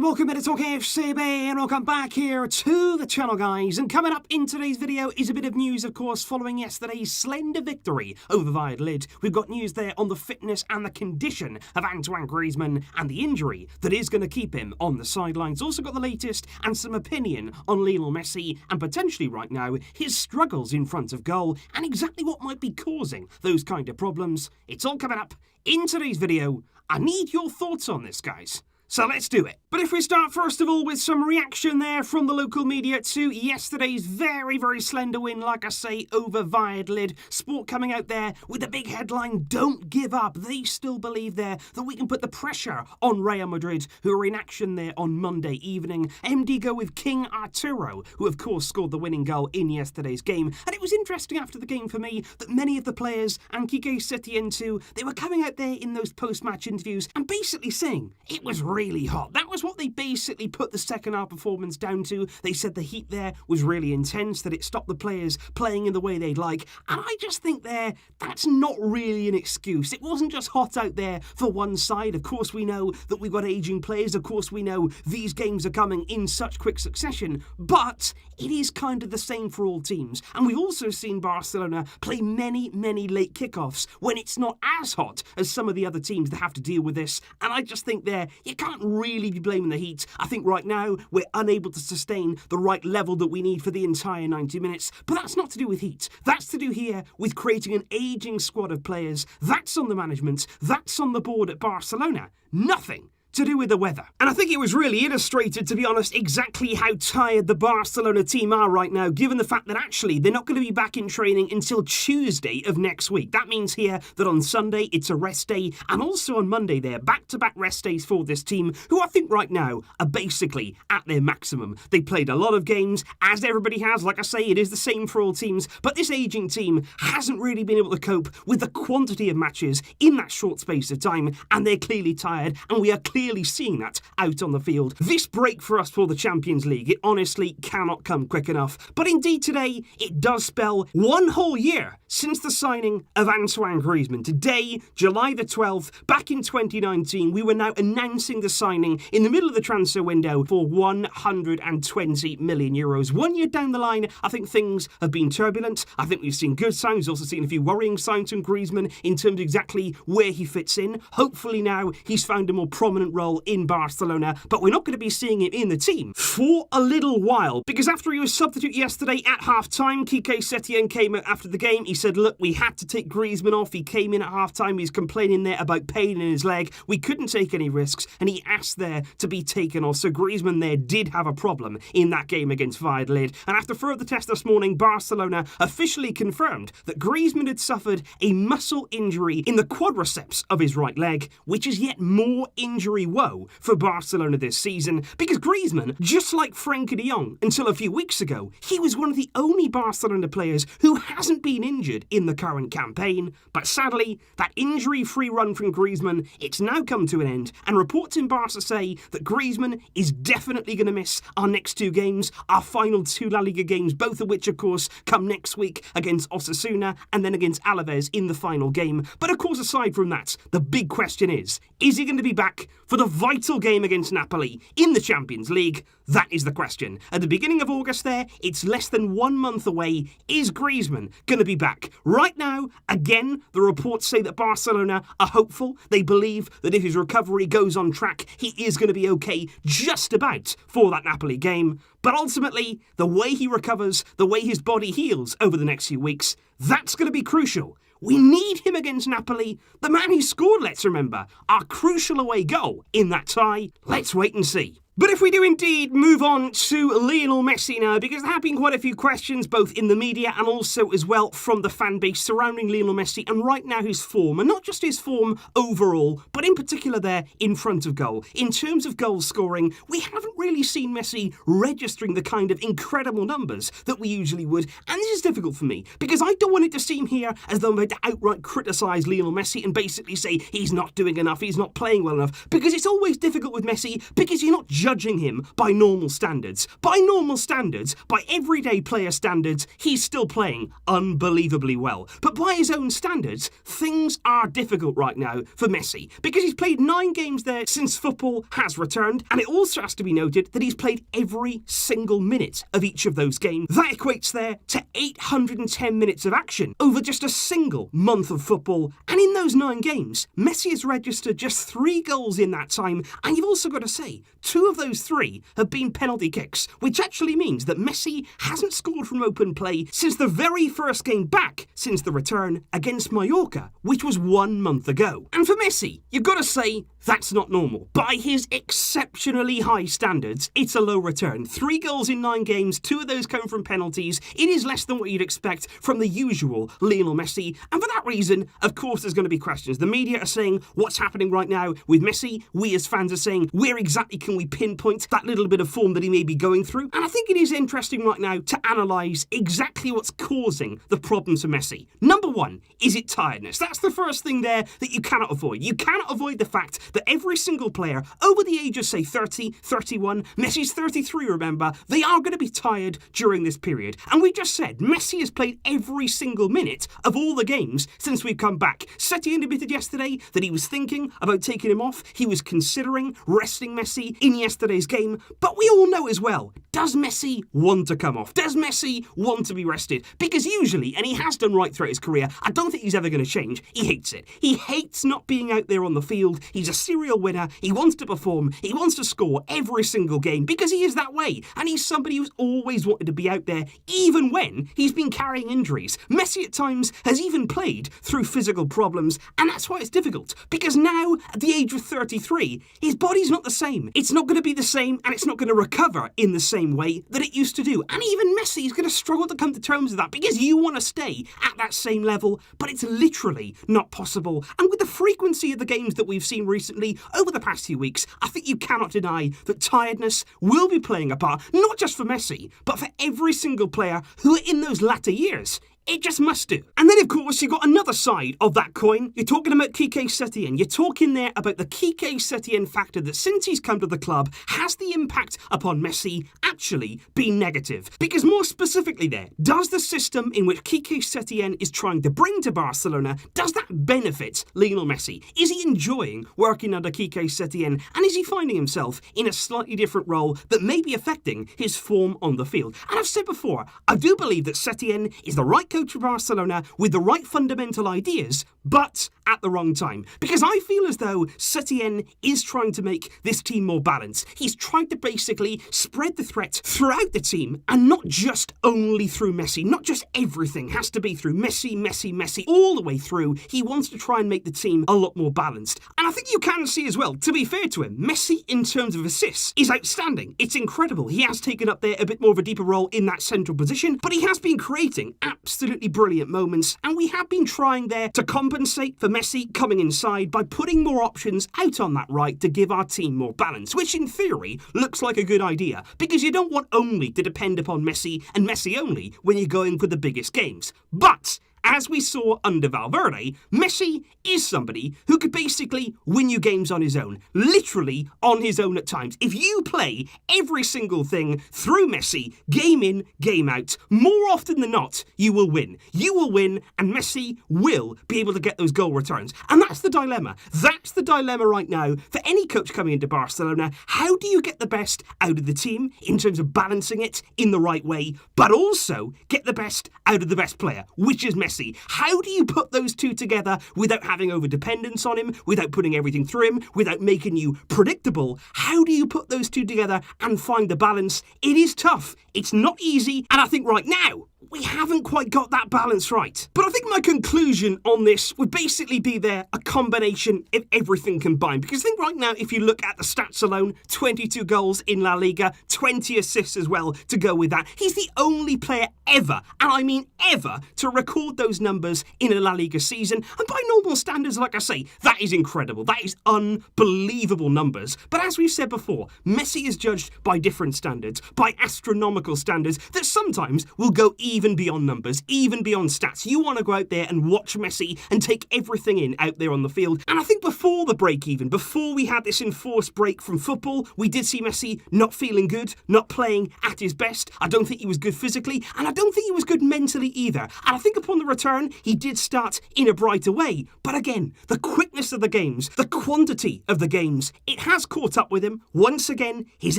and welcome to Talk FCB, and welcome back here to the channel, guys. And coming up in today's video is a bit of news, of course, following yesterday's slender victory over Valladolid. We've got news there on the fitness and the condition of Antoine Greizman and the injury that is going to keep him on the sidelines. Also got the latest and some opinion on Lionel Messi and potentially right now his struggles in front of goal and exactly what might be causing those kind of problems. It's all coming up in today's video. I need your thoughts on this, guys. So let's do it. But if we start first of all with some reaction there from the local media to yesterday's very, very slender win, like I say, over Valladolid. Sport coming out there with a big headline, "Don't give up." They still believe there that we can put the pressure on Real Madrid, who are in action there on Monday evening. MD go with King Arturo, who of course scored the winning goal in yesterday's game. And it was interesting after the game for me that many of the players, and Quique Setién too, they were coming out there in those post-match interviews and basically saying it was really hot. That was what they basically put the second half performance down to. They said the heat there was really intense, that it stopped the players playing in the way they'd like. And I just think that's not really an excuse. It wasn't just hot out there for one side. Of course we know that we've got aging players. Of course we know these games are coming in such quick succession. But it is kind of the same for all teams. And we've also seen Barcelona play many, many late kickoffs when it's not as hot as some of the other teams that have to deal with this. And I just think you can't really be blaming the heat. I think right now we're unable to sustain the right level that we need for the entire 90 minutes. But that's not to do with heat. That's to do here with creating an aging squad of players. That's on the management. That's on the board at Barcelona. Nothing to do with the weather. And I think it was really illustrated, to be honest, exactly how tired the Barcelona team are right now, given the fact that actually they're not going to be back in training until Tuesday of next week. That means here that on Sunday it's a rest day, and also on Monday they're back-to-back rest days for this team, who I think right now are basically at their maximum. They played a lot of games, as everybody has. Like I say, it is the same for all teams, but this aging team hasn't really been able to cope with the quantity of matches in that short space of time, and they're clearly tired, and we are clearly seeing that out on the field. This break for us for the Champions League, it honestly cannot come quick enough. But indeed today, it does spell one whole year since the signing of Antoine Greizman. Today, July the 12th, back in 2019, we were now announcing the signing in the middle of the transfer window for 120 million euros. 1 year down the line, I think things have been turbulent. I think we've seen good signs, also seen a few worrying signs from Greizman in terms of exactly where he fits in. Hopefully now he's found a more prominent role in Barcelona, but we're not going to be seeing him in the team for a little while, because after he was substitute yesterday at half-time, Quique Setién came out after the game. He said, look, we had to take Greizman off. He came in at half-time. He's complaining there about pain in his leg. We couldn't take any risks, and he asked there to be taken off. So Greizman there did have a problem in that game against Valladolid. And after further test this morning, Barcelona officially confirmed that Greizman had suffered a muscle injury in the quadriceps of his right leg, which is yet more injury woe for Barcelona this season, because Greizman, just like Frenkie de Jong until a few weeks ago, he was one of the only Barcelona players who hasn't been injured in the current campaign. But sadly, that injury-free run from Greizman, it's now come to an end, and reports in Barca say that Greizman is definitely going to miss our next two games, our final two La Liga games, both of which, of course, come next week against Osasuna and then against Alaves in the final game. But of course, aside from that, the big question is he going to be back for the vital game against Napoli in the Champions League? That is the question. At the beginning of August there, it's less than 1 month away. Is Greizman going to be back? Right now, again, the reports say that Barcelona are hopeful. They believe that if his recovery goes on track, he is going to be okay just about for that Napoli game. But ultimately, the way he recovers, the way his body heals over the next few weeks, that's going to be crucial. We need him against Napoli, the man who scored, let's remember, our crucial away goal in that tie. Let's wait and see. But if we do indeed move on to Lionel Messi now, because there have been quite a few questions, both in the media and also as well from the fan base surrounding Lionel Messi and right now his form, and not just his form overall, but in particular there in front of goal. In terms of goal scoring, we haven't really seen Messi registering the kind of incredible numbers that we usually would, and this is difficult for me, because I don't want it to seem here as though I'm going to outright criticise Lionel Messi and basically say he's not doing enough, he's not playing well enough, because it's always difficult with Messi, because you're not judging him by normal standards. By normal standards, by everyday player standards, he's still playing unbelievably well. But by his own standards, things are difficult right now for Messi, because he's played 9 games there since football has returned, and it also has to be noted that he's played every single minute of each of those games. That equates there to 810 minutes of action over just a single month of football, and in those 9 games, Messi has registered just 3 goals in that time, and you've also got to say, 2 of those 3 have been penalty kicks, which actually means that Messi hasn't scored from open play since the very first game back since the return against Mallorca, which was 1 month ago. And for Messi, you've got to say, that's not normal. By his exceptionally high standards, it's a low return. 3 goals in 9 games, 2 of those come from penalties. It is less than what you'd expect from the usual Lionel Messi, and for that reason, of course, there's going to be questions. The media are saying, what's happening right now with Messi? We as fans are saying, where exactly can we pinpoint that little bit of form that he may be going through? And I think it is interesting right now to analyse exactly what's causing the problems for Messi. Number 1, is it tiredness? That's the first thing there that you cannot avoid. You cannot avoid the fact that every single player over the age of, say, 30, 31, Messi's 33, remember, they are going to be tired during this period. And we just said, Messi has played every single minute of all the games since we've come back. Setien admitted yesterday that he was thinking about taking him off. He was considering resting Messi in yesterday's game. But we all know as well, does Messi want to come off? Does Messi want to be rested? Because usually, and he has done right throughout his career, I don't think he's ever going to change. He hates it. He hates not being out there on the field. He's a serial winner. He wants to perform. He wants to score every single game because he is that way. And he's somebody who's always wanted to be out there, even when he's been carrying injuries. Messi at times has even played through physical problems, and that's why it's difficult. Because now, at the age of 33, his body's not the same. It's not going to be the same, and it's not going to recover in the same way that it used to do. And even Messi is going to struggle to come to terms with that because you want to stay at that same level, but it's literally not possible. And with the frequency of the games that we've seen recently over the past few weeks, I think you cannot deny that tiredness will be playing a part, not just for Messi, but for every single player who are in those latter years. It just must do. And then, of course, you've got another side of that coin. You're talking about Quique Setien. You're talking there about the Quique Setien factor that since he's come to the club, has the impact upon Messi actually been negative? Because more specifically there, does the system in which Quique Setien is trying to bring to Barcelona, does that benefit Lionel Messi? Is he enjoying working under Quique Setien? And is he finding himself in a slightly different role that may be affecting his form on the field? And I've said before, I do believe that Setien is the right coach for Barcelona with the right fundamental ideas, but at the wrong time. Because I feel as though Setien is trying to make this team more balanced. He's trying to basically spread the threat throughout the team and not just only through Messi. Not just everything has to be through Messi, Messi, Messi, all the way through. He wants to try and make the team a lot more balanced. And I think you can see as well, to be fair to him, Messi in terms of assists is outstanding. It's incredible. He has taken up there a bit more of a deeper role in that central position, but he has been creating absolutely brilliant moments, and we have been trying there to compensate for Messi coming inside by putting more options out on that right to give our team more balance, which in theory looks like a good idea, because you don't want only to depend upon Messi and Messi only when you're going for the biggest games. But as we saw under Valverde, Messi is somebody who could basically win you games on his own. Literally on his own at times. If you play every single thing through Messi, game in, game out, more often than not, you will win. You will win, and Messi will be able to get those goal returns. And that's the dilemma. That's the dilemma right now for any coach coming into Barcelona. How do you get the best out of the team in terms of balancing it in the right way, but also get the best out of the best player, which is Messi? How do you put those two together without having over-dependence on him, without putting everything through him, without making you predictable? How do you put those two together and find the balance? It is tough. It's not easy. And I think right now, we haven't quite got that balance right. But I think my conclusion on this would basically be there a combination of everything combined. Because I think right now, if you look at the stats alone, 22 goals in La Liga, 20 assists as well to go with that. He's the only player ever, and I mean ever, to record those numbers in a La Liga season. And by normal standards, like I say, that is incredible. That is unbelievable numbers. But as we've said before, Messi is judged by different standards, by astronomical standards that sometimes will go even even beyond numbers, even beyond stats. You want to go out there and watch Messi and take everything in out there on the field. And I think before the break even, before we had this enforced break from football, we did see Messi not feeling good, not playing at his best. I don't think he was good physically, and I don't think he was good mentally either. And I think upon the return, he did start in a brighter way. But again, the quickness of the games, the quantity of the games, it has caught up with him. Once again, his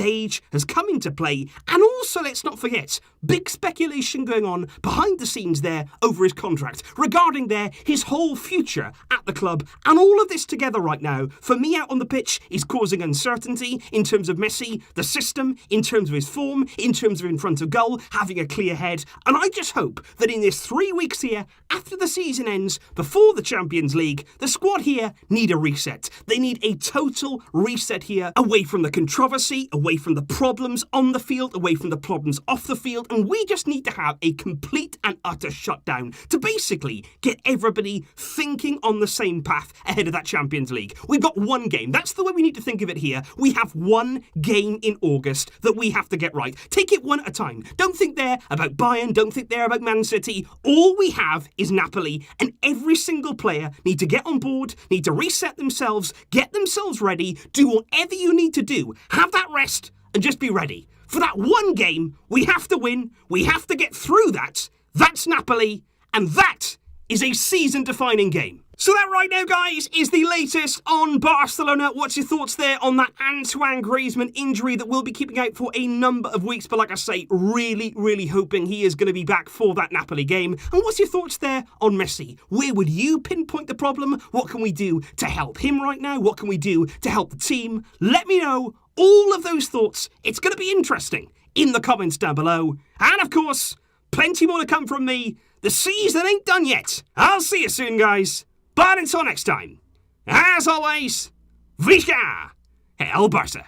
age has come into play. And also, let's not forget, big speculation going on behind the scenes there over his contract, regarding his whole future at the club. And all of this together right now, for me out on the pitch, is causing uncertainty in terms of Messi, the system, in terms of his form, in terms of in front of goal, having a clear head. And I just hope that in this 3 weeks here, after the season ends, before the Champions League, the squad here need a reset. They need a total reset here, away from the controversy, away from the problems on the field, away from the problems off the field, and we just need to have a complete and utter shutdown to basically get everybody thinking on the same path ahead of that Champions League. We've got one game. That's the way we need to think of it here. We have one game in August that we have to get right. Take it one at a time. Don't think there about Bayern, don't think there about Man City. All we have is Napoli, and every single player need to get on board, need to reset themselves, get themselves ready, do whatever you need to do, have that rest, and just be ready. For that one game, we have to win, we have to get through that. That's Napoli, and that is a season-defining game. So that right now, guys, is the latest on Barcelona. What's your thoughts there on that Antoine Greizman injury that we'll be keeping out for a number of weeks? But like I say, really hoping he is going to be back for that Napoli game. And what's your thoughts there on Messi? Where would you pinpoint the problem? What can we do to help him right now? What can we do to help the team? Let me know all of those thoughts. It's going to be interesting in the comments down below. And of course, plenty more to come from me. The season ain't done yet. I'll see you soon, guys. But until next time, as always, Visca El Barça.